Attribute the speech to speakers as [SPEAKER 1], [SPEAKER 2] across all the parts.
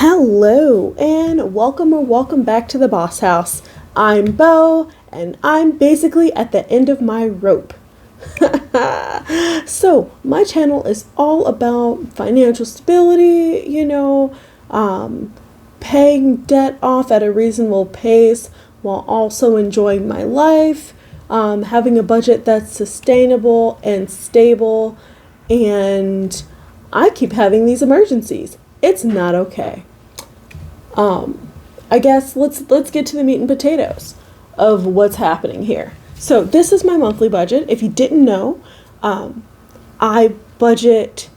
[SPEAKER 1] Hello and welcome back to the Boss House. I'm Bo and I'm basically at the end of my rope. So my channel is all about financial stability, paying debt off at a reasonable pace while also enjoying my life, having a budget that's sustainable and stable, and I keep having these emergencies. It's not okay. I guess let's get to the meat and potatoes of what's happening here. So this is my monthly budget. If you didn't know, I budget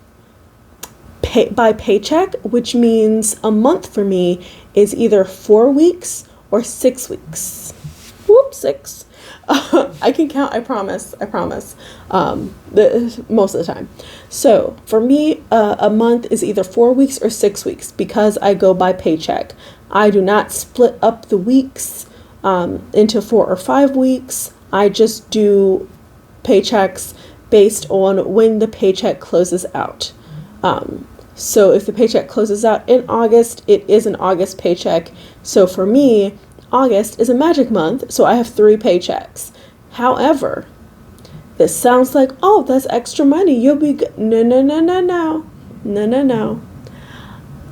[SPEAKER 1] by paycheck, which means a month for me is either 4 weeks or 6 weeks. Whoop, 6. I can count, I promise, most of the time. So for me, a month is either 4 weeks or 6 weeks because I go by paycheck. I do not split up the weeks into 4 or 5 weeks. I just do paychecks based on when the paycheck closes out. So if the paycheck closes out in August, it is an August paycheck. So for me, August is a magic month, so I have 3 paychecks. However, this sounds like, oh, that's extra money. You'll be good. No.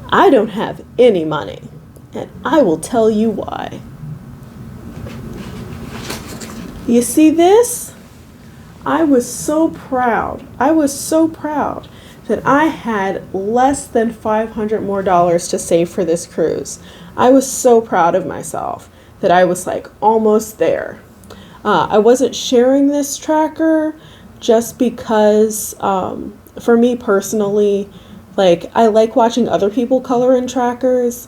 [SPEAKER 1] I don't have any money, and I will tell you why. You see this? I was so proud that I had less than $500 more to save for this cruise. I was so proud of myself that I was like almost there. I wasn't sharing this tracker just because for me personally, like I like watching other people color in trackers,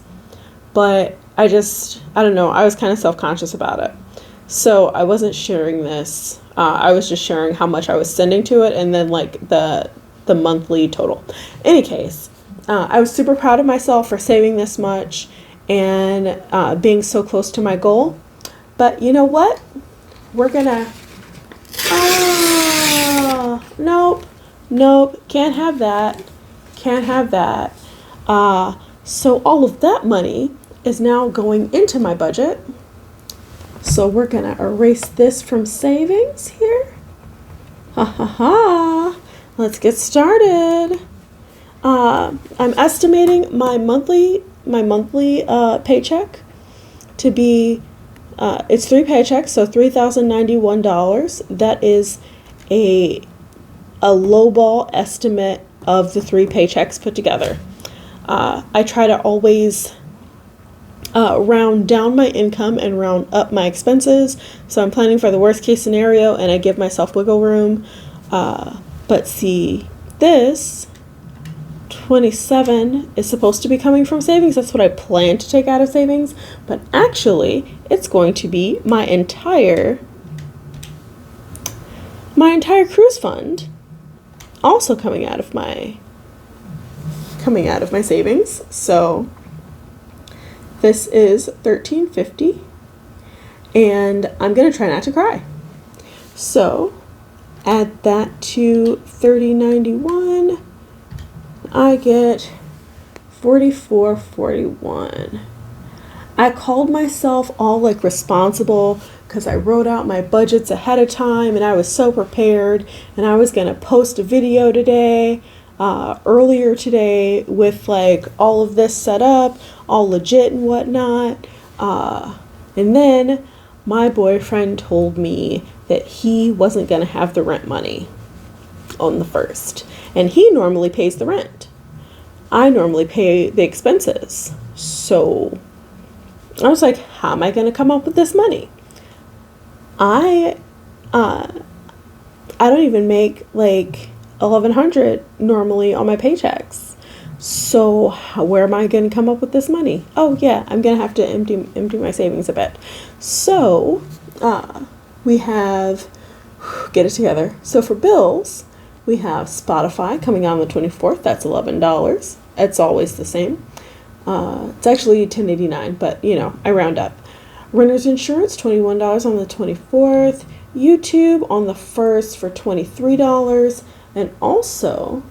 [SPEAKER 1] but I don't know, I was kind of self-conscious about it. So I wasn't sharing this. I was just sharing how much I was sending to it and then like the monthly total. Any case, I was super proud of myself for saving this much and being so close to my goal. But you know what? We're gonna, nope, can't have that. So all of that money is now going into my budget. So we're gonna erase this from savings here. Let's get started. I'm estimating my monthly paycheck to be, it's 3 paychecks, so $3,091. That is a lowball estimate of the 3 paychecks put together. I try to always round down my income and round up my expenses. So I'm planning for the worst case scenario and I give myself wiggle room. But see, this 27 is supposed to be coming from savings. That's what I plan to take out of savings. But actually, it's going to be my entire cruise fund also coming out of my savings. So this is $1,350, and I'm gonna try not to cry. So add that to $30.91. I get $44.41. I called myself all like responsible because I wrote out my budgets ahead of time and I was so prepared, and I was gonna post a video today, earlier today, with like all of this set up, all legit and whatnot. And then my boyfriend told me that he wasn't gonna have the rent money on the 1st, and he normally pays the rent. I normally pay the expenses. So I was like, how am I going to come up with this money? I don't even make like $1,100 normally on my paychecks. So where am I going to come up with this money? Oh yeah, I'm going to have to empty my savings a bit. So we have, get it together. So for bills, we have Spotify coming on the 24th. That's $11. It's always the same. It's actually $10.89, but I round up. Renter's insurance, $21 on the 24th. YouTube on the 1st for $23. And also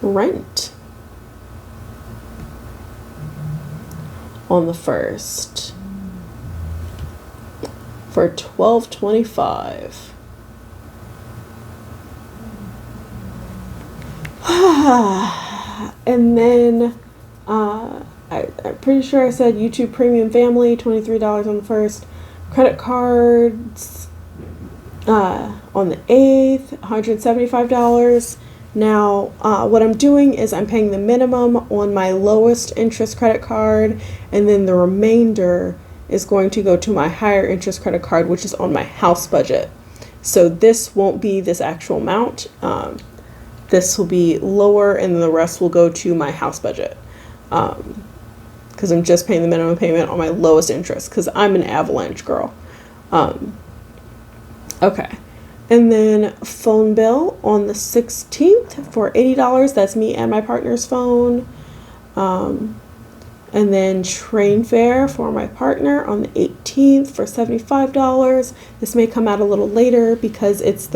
[SPEAKER 1] rent. on the 1st for $12.25. And then I'm pretty sure I said YouTube Premium Family, $23 on the 1st. Credit cards on the 8th, $175. Now, what I'm doing is I'm paying the minimum on my lowest interest credit card, and then the remainder is going to go to my higher interest credit card, which is on my house budget. So this won't be this actual amount. This will be lower, and the rest will go to my house budget. Because I'm just paying the minimum payment on my lowest interest, because I'm an avalanche girl. Okay. And then phone bill on the 16th for $80. That's me and my partner's phone. And then train fare for my partner on the 18th for $75. This may come out a little later because it's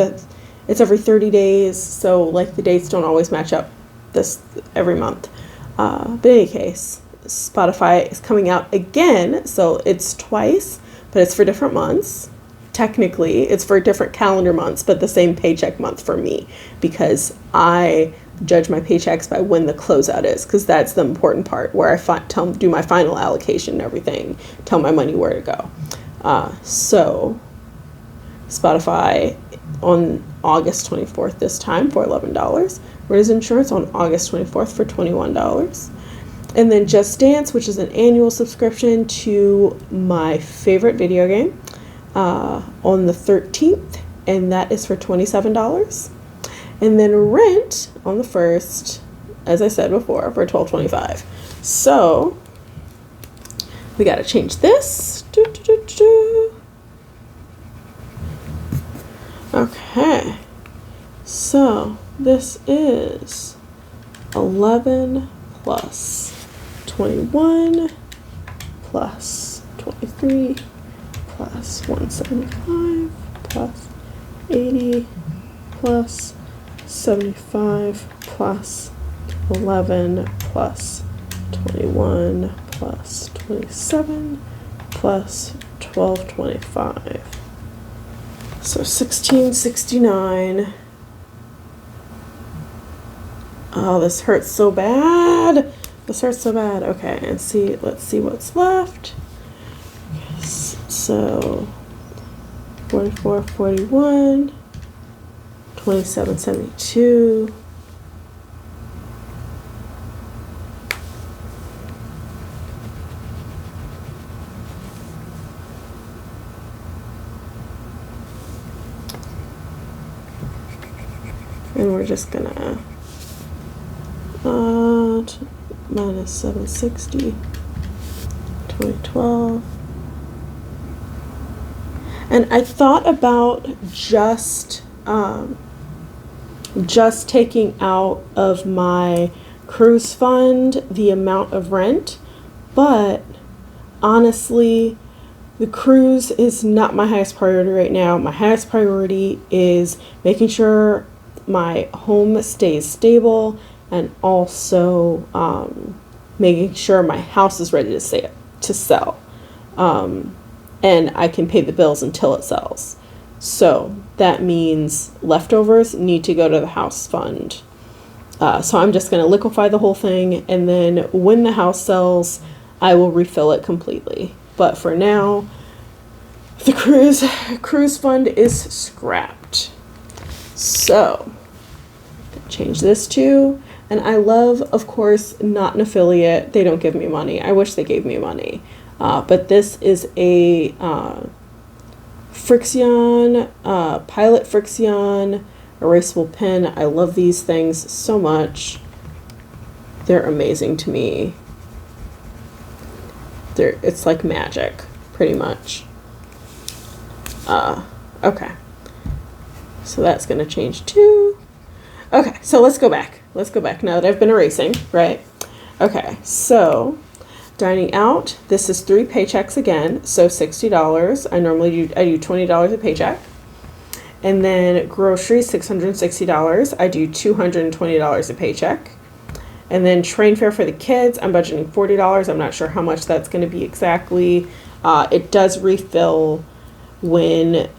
[SPEAKER 1] every 30 days. So like the dates don't always match up this every month. But in any case, Spotify is coming out again. So it's twice, but it's for different months. Technically, it's for different calendar months, but the same paycheck month for me, because I judge my paychecks by when the closeout is, because that's the important part where I do my final allocation and everything, tell my money where to go. So Spotify on August 24th this time for $11. Riz Insurance on August 24th for $21. And then Just Dance, which is an annual subscription to my favorite video game, on the 13th, and that is for $27. And then rent on the 1st, as I said before, for $12.25. So we got to change this. Okay, so this is 11 plus 21 plus 23 plus 175 plus 80 plus 75 plus 11 plus 21 plus 27 plus 12.25. So 1669. Oh, this hurts so bad. This hurts so bad. Okay, and let's see what's left. So 44.41, 27.72. And we're just gonna minus 760, 2012. And I thought about just taking out of my cruise fund the amount of rent, but honestly, the cruise is not my highest priority right now. My highest priority is making sure my home stays stable, and also making sure my house is ready to sell. And I can pay the bills until it sells. So that means leftovers need to go to the house fund. So I'm just going to liquefy the whole thing, and then when the house sells, I will refill it completely. But for now, the cruise fund is scrapped. So change this to, and I love, of course, not an affiliate. They don't give me money. I wish they gave me money. But this is a Frixion, Pilot Frixion erasable pen. I love these things so much. They're amazing to me. It's like magic, pretty much. Okay. So that's going to change too. Okay, so let's go back. Let's go back now that I've been erasing, right? Okay, so dining out, this is 3 paychecks again, so $60. I do $20 a paycheck. And then groceries, $660. I do $220 a paycheck. And then train fare for the kids, I'm budgeting $40. I'm not sure how much that's going to be exactly. It does refill when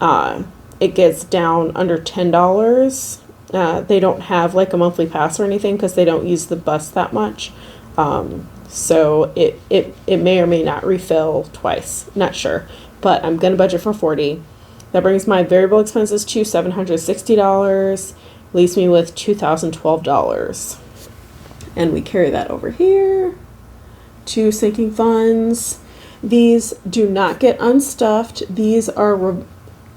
[SPEAKER 1] it gets down under $10. They don't have like a monthly pass or anything because they don't use the bus that much. So it may or may not refill twice. Not sure. But I'm going to budget for $40. That brings my variable expenses to $760. Leaves me with $2,012. And we carry that over here to sinking funds. These do not get unstuffed. These are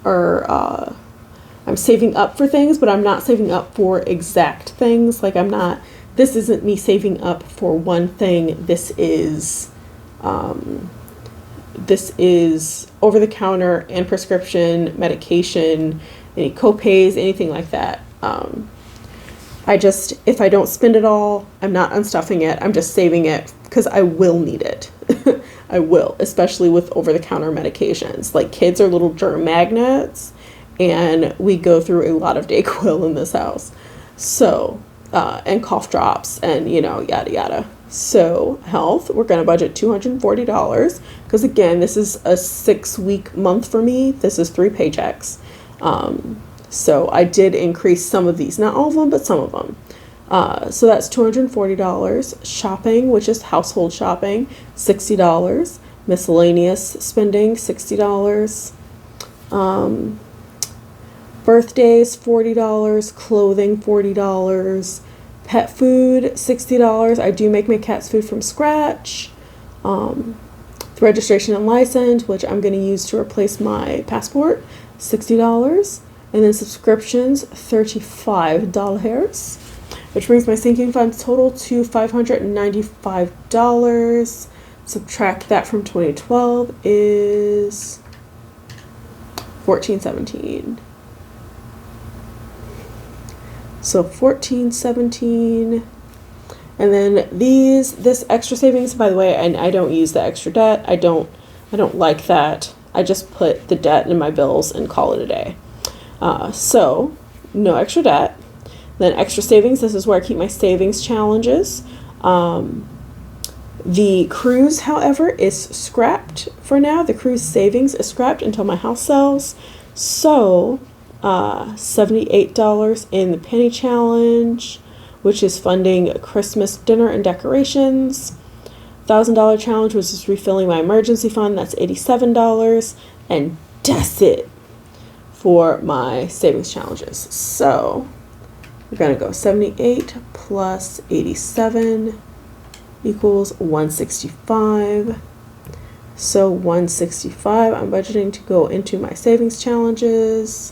[SPEAKER 1] I'm saving up for things, but I'm not saving up for exact things. Like this isn't me saving up for one thing. This is over the counter and prescription medication, any copays, anything like that. If I don't spend it all, I'm not unstuffing it. I'm just saving it because I will need it. I will, especially with over-the-counter medications. Like kids are little germ magnets, and we go through a lot of Dayquil in this house. So, and cough drops and, yada, yada. So health, we're going to budget $240 because again, this is a 6-week month for me. This is 3 paychecks. So I did increase some of these, not all of them, but some of them. So that's $240. Shopping, which is household shopping, $60. Miscellaneous spending, $60. Birthdays, $40. Clothing, $40. Pet food, $60. I do make my cat's food from scratch. The registration and license, which I'm going to use to replace my passport, $60. And then subscriptions, $35. Which brings my sinking funds total to $595. Subtract that from 2012 is $1,417. So $1,417. And then this extra savings, by the way, and I don't use the extra debt. I don't like that. I just put the debt in my bills and call it a day. So no extra debt. Then extra savings, this is where I keep my savings challenges. The cruise, however, is scrapped for now. The cruise savings is scrapped until my house sells. So $78 in the penny challenge, which is funding a Christmas dinner and decorations. $1,000 challenge, which is refilling my emergency fund. That's $87. And that's it for my savings challenges. So we're going to go 78 plus 87 equals 165. So 165, I'm budgeting to go into my savings challenges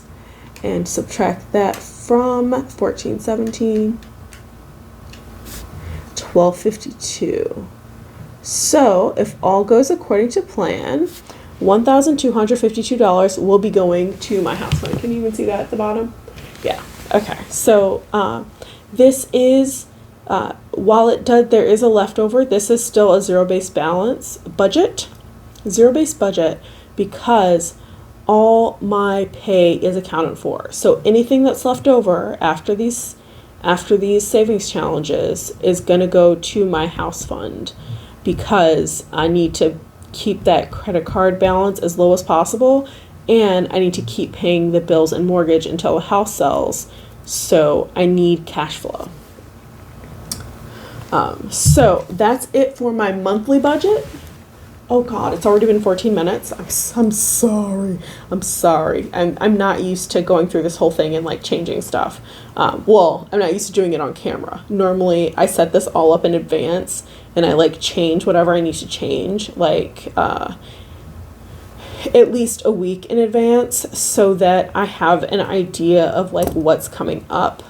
[SPEAKER 1] and subtract that from 1417, 1252. So if all goes according to plan, $1,252 will be going to my house fund. Can you even see that at the bottom? Yeah. Okay. So this is, while there is a leftover, this is still a zero-based budget, because all my pay is accounted for. So anything that's left over after these savings challenges is going to go to my house fund, because I need to keep that credit card balance as low as possible, and I need to keep paying the bills and mortgage until the house sells. So I need cash flow. So that's it for my monthly budget. Oh God, it's already been 14 minutes. I'm sorry. I'm not used to going through this whole thing and like changing stuff. Well, I'm not used to doing it on camera. Normally I set this all up in advance and I like change whatever I need to change, like at least a week in advance, so that I have an idea of like what's coming up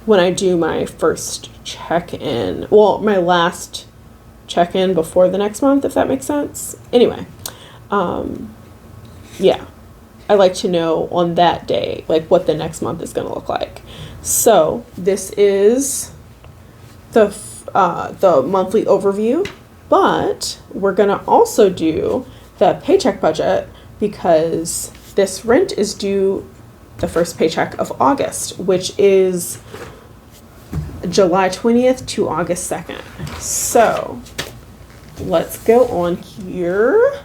[SPEAKER 1] when I do my first check-in. Well, my last check-in before the next month, if that makes sense. Anyway, yeah, I like to know on that day like what the next month is going to look like. So this is the monthly overview, but we're going to also do the paycheck budget, because this rent is due the first paycheck of August, which is July 20th to August 2nd. So let's go on here.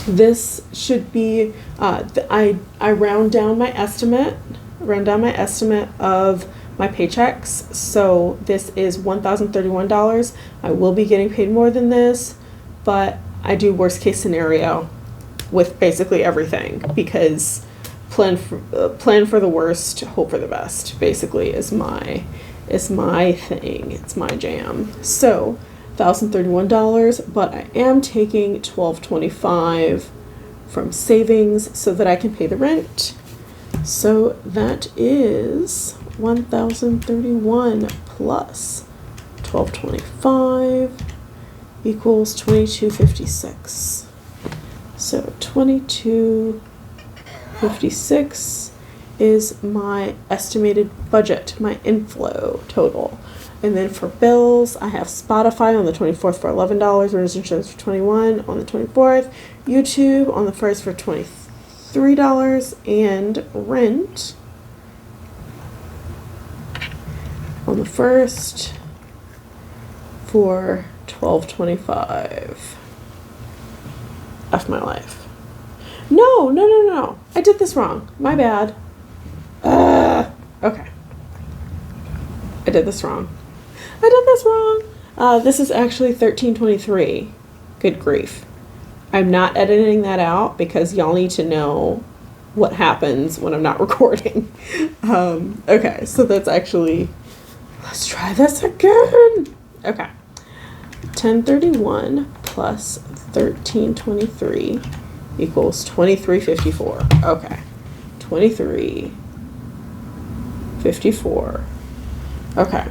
[SPEAKER 1] This should be, I round down my estimate of my paychecks. So this is $1,031. I will be getting paid more than this, but I do worst case scenario with basically everything, because plan for the worst, hope for the best, basically is my thing. It's my jam. So $1,031, but I am taking $1,225 from savings so that I can pay the rent. So that is $1,031 plus $1,225 equals $2,256. So $2,256 is my estimated budget, my inflow total. And then for bills, I have Spotify on the 24th for $11, renters insurance for $21 on the 24th, YouTube on the 1st for $23, and rent on the 1st for $12.25. F my life. No. I did this wrong. My bad. Okay. I did this wrong. This is actually $13.23. Good grief. I'm not editing that out because y'all need to know what happens when I'm not recording. Okay, so that's actually, let's try this again. Okay. 1031 plus 1323 equals 2354. Okay. 2354. Okay.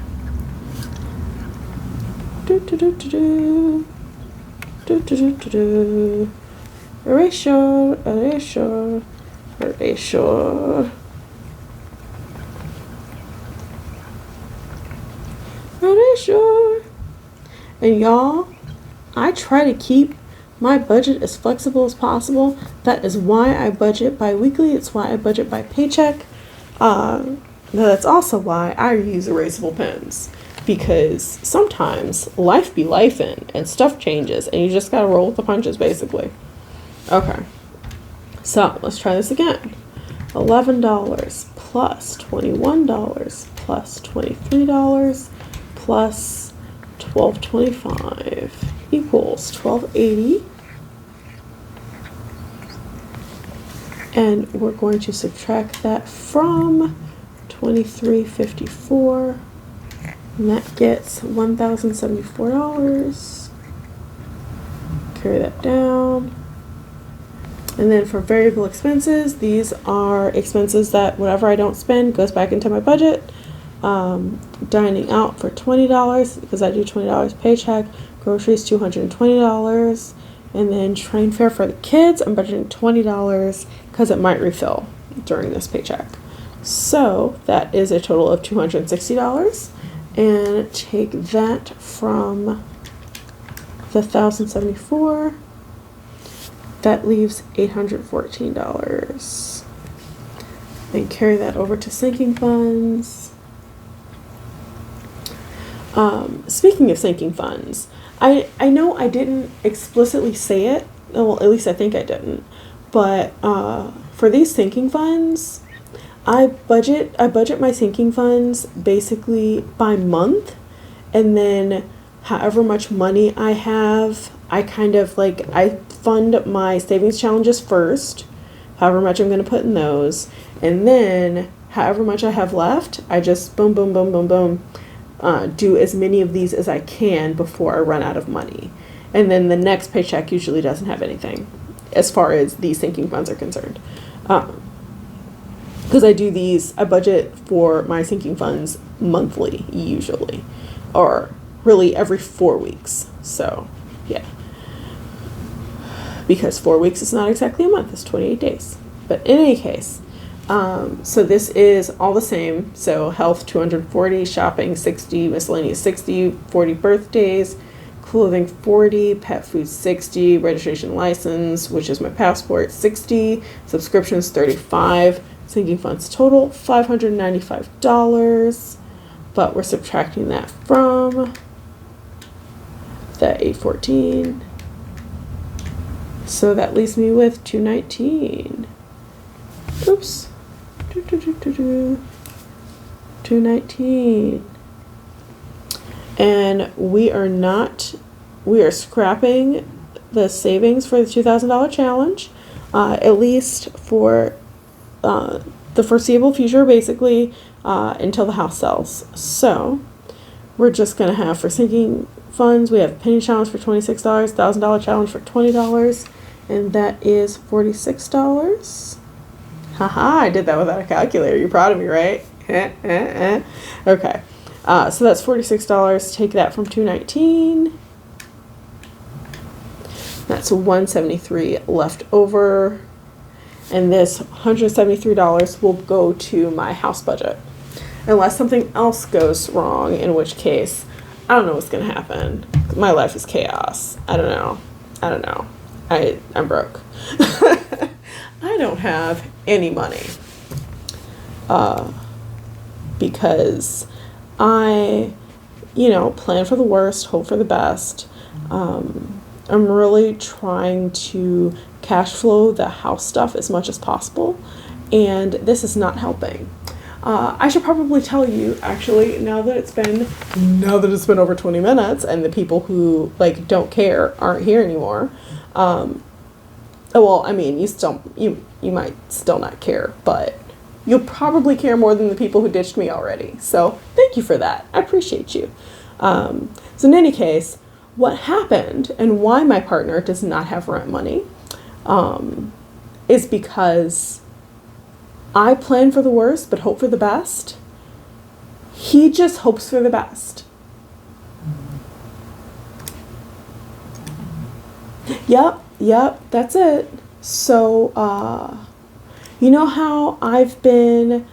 [SPEAKER 1] Erasure. And y'all, I try to keep my budget as flexible as possible. That is why I budget bi-weekly. It's why I budget by paycheck. That's also why I use erasable pens, because sometimes life be lifing and stuff changes and you just gotta roll with the punches, basically. Okay, so let's try this again. $11 plus $21 plus $23 plus $12.25 equals $12.80. And we're going to subtract that from $23.54, and that gets $1,074. Carry that down. And then for variable expenses, these are expenses that whatever I don't spend goes back into my budget. Dining out for $20 because I do $20 paycheck. Groceries $220. And then train fare for the kids, I'm budgeting $20 because it might refill during this paycheck. So that is a total of $260. And take that from the $1,074. That leaves $814. And carry that over to sinking funds. Speaking of sinking funds, I know I didn't explicitly say it. Well, at least I think I didn't. But for these sinking funds, I budget my sinking funds basically by month, and then however much money I have, I kind of I fund my savings challenges first, however much I'm going to put in those, and then however much I have left, I just boom, do as many of these as I can before I run out of money. And then the next paycheck usually doesn't have anything as far as these sinking funds are concerned. Because I budget for my sinking funds monthly usually, or really every 4 weeks. So yeah, because 4 weeks is not exactly a month, it's 28 days. But in any case, so this is all the same. So health 240, shopping 60, miscellaneous 60, 40 birthdays, clothing 40, pet food 60, registration license, which is my passport, 60, subscriptions 35, Sinking funds total $595, but we're subtracting that from the 814. So that leaves me with 219. Oops. 219. And we are scrapping the savings for the $2,000 challenge, at least for the foreseeable future, basically, until the house sells. So we're just going to have, for sinking funds, we have penny challenge for $26, $1,000 challenge for $20, and that is $46. Haha, I did that without a calculator. You're proud of me, right? Okay. So that's $46. Take that from $219. That's $173 left over. And this $173 will go to my house budget. Unless something else goes wrong, in which case, I don't know what's going to happen. My life is chaos. I don't know. I'm broke. I don't have any money. Because I, plan for the worst, hope for the best. I'm really trying to cash flow the house stuff as much as possible, and this is not helping. I should probably tell you, actually, now that it's been over 20 minutes and the people who don't care aren't here anymore. Well, I mean, you might still not care, but you'll probably care more than the people who ditched me already. So thank you for that. I appreciate you. So in any case, what happened and why my partner does not have rent money is because I plan for the worst but hope for the best. He just hopes for the best. Yep, that's it. So, you know how I've been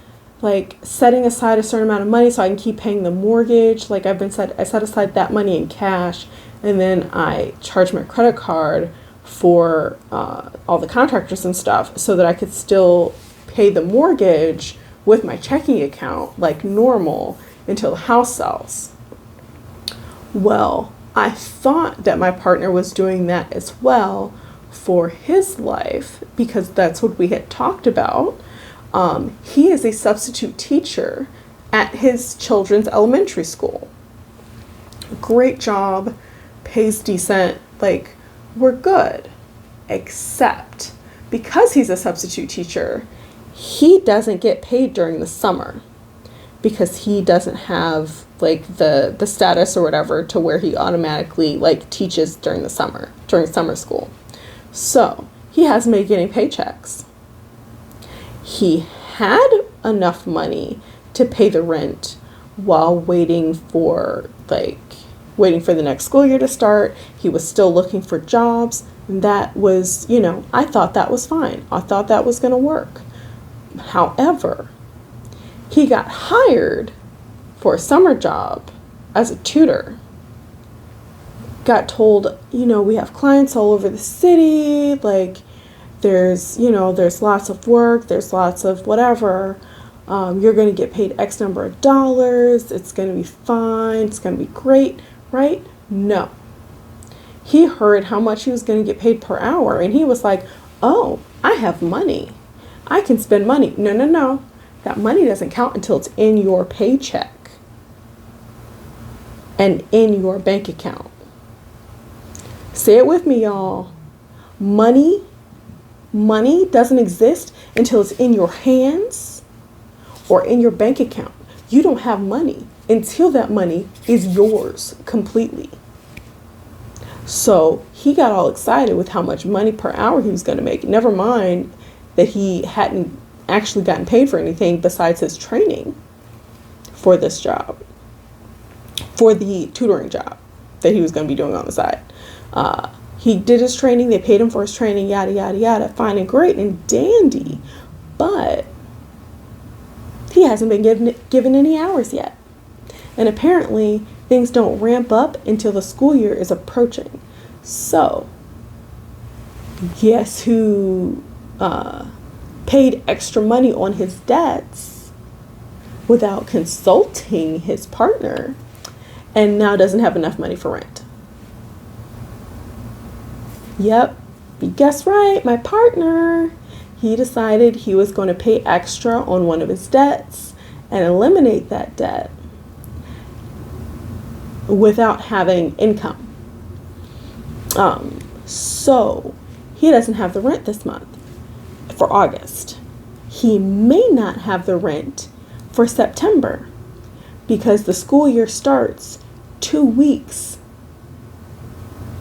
[SPEAKER 1] setting aside a certain amount of money so I can keep paying the mortgage? I set aside that money in cash, and then I charge my credit card for all the contractors and stuff so that I could still pay the mortgage with my checking account like normal until the house sells. Well, I thought that my partner was doing that as well for his life because that's what we had talked about. He is a substitute teacher at his children's elementary school. Great job, pays decent, we're good. Except because he's a substitute teacher, he doesn't get paid during the summer because he doesn't have the status or whatever to where he automatically teaches during summer school. So he hasn't been getting paychecks. He had enough money to pay the rent while waiting for the next school year to start. He was still looking for jobs. And that was, I thought that was fine. I thought that was going to work. However, he got hired for a summer job as a tutor. Got told, we have clients all over the city. There's lots of work. There's lots of whatever. You're going to get paid X number of dollars. It's going to be fine. It's going to be great, right? No. He heard how much he was going to get paid per hour, and he was like, oh, I have money. I can spend money. No. That money doesn't count until it's in your paycheck and in your bank account. Say it with me, y'all. Money doesn't exist until it's in your hands or in your bank account. You don't have money until that money is yours completely. So he got all excited with how much money per hour he was going to make. Never mind that he hadn't actually gotten paid for anything besides his training for this job, for the tutoring job that he was going to be doing on the side. He did his training. They paid him for his training, yada, yada, yada. Fine and great and dandy. But he hasn't been given any hours yet. And apparently things don't ramp up until the school year is approaching. So guess who paid extra money on his debts without consulting his partner, and now doesn't have enough money for rent. Yep, you guessed right, my partner. He decided he was going to pay extra on one of his debts and eliminate that debt without having income. So he doesn't have the rent this month for August. He may not have the rent for September because the school year starts 2 weeks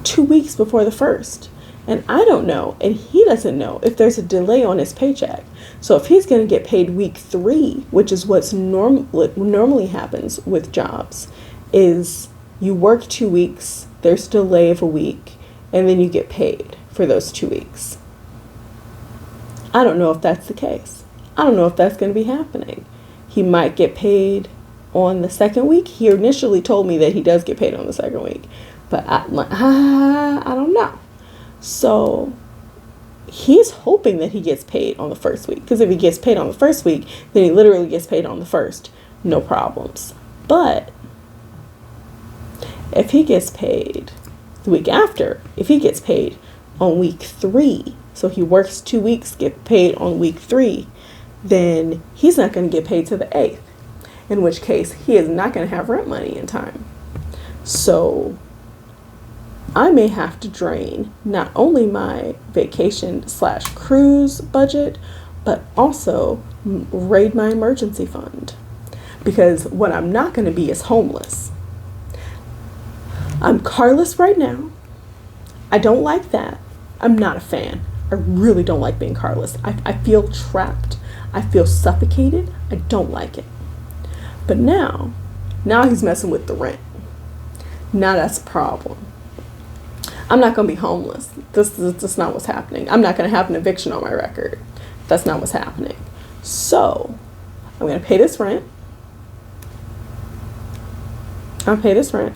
[SPEAKER 1] before the 1st. And I don't know, and he doesn't know if there's a delay on his paycheck. So if he's going to get paid week 3, which is what's normally happens with jobs, is you work 2 weeks, there's a delay of a week, and then you get paid for those 2 weeks. I don't know if that's the case. I don't know if that's going to be happening. He might get paid on the 2nd week. He initially told me that he does get paid on the 2nd week, but I don't know. So he's hoping that he gets paid on the 1st week, because if he gets paid on the 1st week, then he literally gets paid on the 1st. No problems. But if he gets paid the week after, if he gets paid on week 3, so he works 2 weeks, get paid on week 3, then he's not going to get paid to the 8th, in which case he is not going to have rent money in time. So I may have to drain not only my vacation/cruise budget, but also raid my emergency fund, because what I'm not going to be is homeless. I'm carless right now. I don't like that. I'm not a fan. I really don't like being carless. I feel trapped. I feel suffocated. I don't like it. But now he's messing with the rent. Now that's a problem. I'm not going to be homeless. This is not what's happening. I'm not going to have an eviction on my record. That's not what's happening. So I'm going to pay this rent. I'll pay this rent.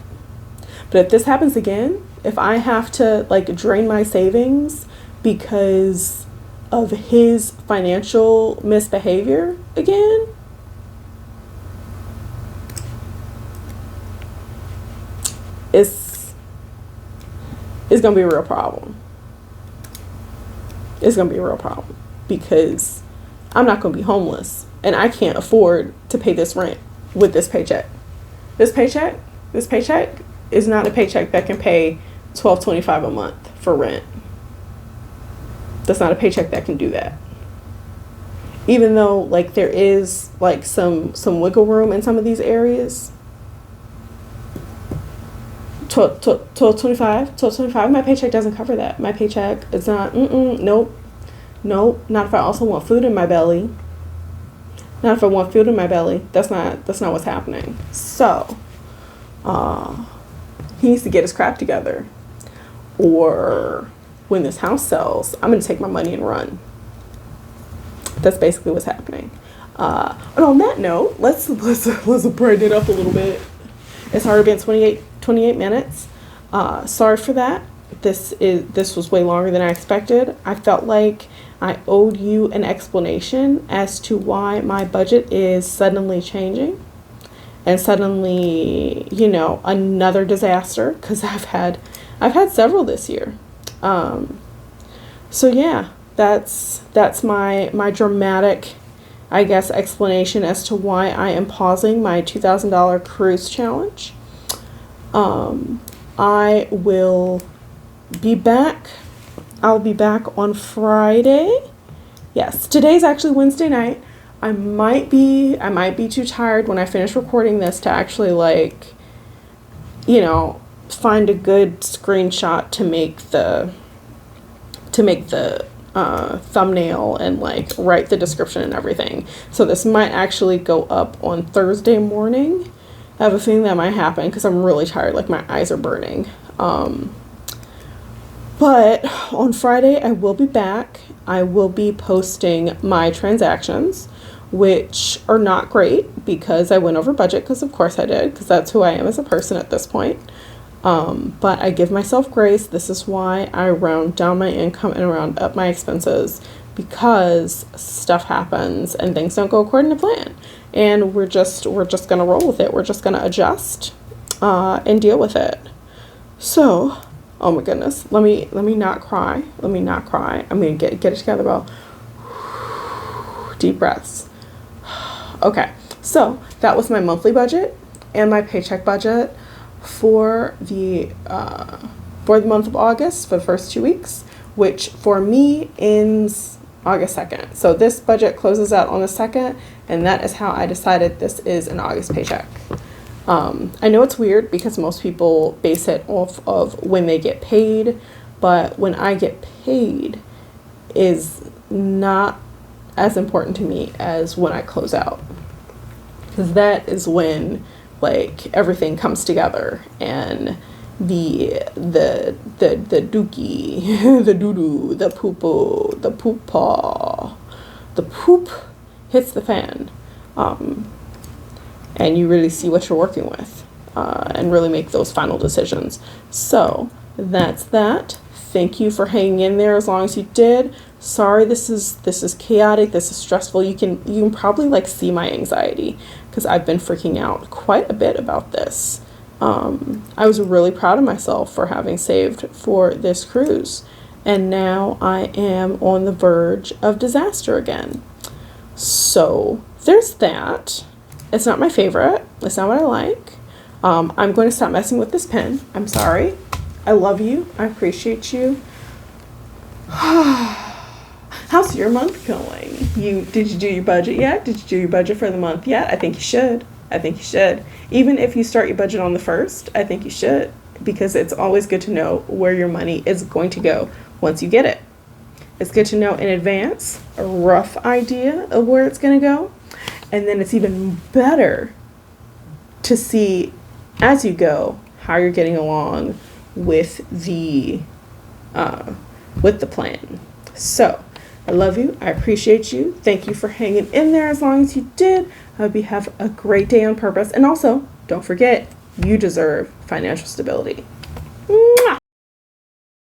[SPEAKER 1] But if this happens again, if I have to drain my savings because of his financial misbehavior again, it's going to be a real problem. It's going to be a real problem, because I'm not going to be homeless, and I can't afford to pay this rent with this paycheck. This paycheck is not a paycheck that can pay $12.25 a month for rent. That's not a paycheck that can do that. Even though there is some wiggle room in some of these areas. $12.25. My paycheck doesn't cover that. My paycheck is not. Nope. Not if I also want food in my belly. Not if I want food in my belly. That's not what's happening. So, he needs to get his crap together, or when this house sells, I'm gonna take my money and run. That's basically what's happening. And on that note, let's brighten it up a little bit. It's already been 28 minutes. Sorry for that. This was way longer than I expected. I felt like I owed you an explanation as to why my budget is suddenly changing, and suddenly, another disaster, because I've had several this year. So yeah, that's my dramatic, I guess, explanation as to why I am pausing my $2,000 cruise challenge. I will be back. I'll be back on Friday. Yes, today's actually Wednesday night. I might be too tired when I finish recording this to actually find a good screenshot to make the thumbnail and write the description and everything. So this might actually go up on Thursday morning. I have a feeling that might happen because I'm really tired. My eyes are burning. But on Friday I will be back. I will be posting my transactions, which are not great because I went over budget, because of course I did, because that's who I am as a person at this point. But I give myself grace. This is why I round down my income and round up my expenses, because stuff happens and things don't go according to plan. And we're just gonna roll with it. We're just gonna adjust and deal with it. So, oh my goodness, let me not cry. Let me not cry. I'm gonna get it together, Belle. Deep breaths. Okay, so that was my monthly budget and my paycheck budget for the month of August, for the first 2 weeks, which for me ends August 2nd. So this budget closes out on the 2nd, and that is how I decided this is an August paycheck. I know it's weird because most people base it off of when they get paid, but when I get paid is not as important to me as when I close out, because that is when like everything comes together and the dookie, the doo-doo, the poo-poo, the poop-paw, the poop hits the fan, and you really see what you're working with, and really make those final decisions. So that's that. Thank you for hanging in there as long as you did. Sorry, this is chaotic. This is stressful. You can probably like see my anxiety because I've been freaking out quite a bit about this. I was really proud of myself for having saved for this cruise, and now I am on the verge of disaster again. So there's that. It's not my favorite. It's not what I like. I'm going to stop messing with this pen. I'm sorry. I love you. I appreciate you. How's your month going? Did you do your budget yet? Did you do your budget for the month yet? I think you should. I think you should. Even if you start your budget on the 1st, I think you should, because it's always good to know where your money is going to go once you get it. It's good to know in advance a rough idea of where it's going to go. And then it's even better to see as you go how you're getting along with the plan. So I love you. I appreciate you. Thank you for hanging in there as long as you did. I hope you have a great day on purpose. And also, don't forget, you deserve financial stability.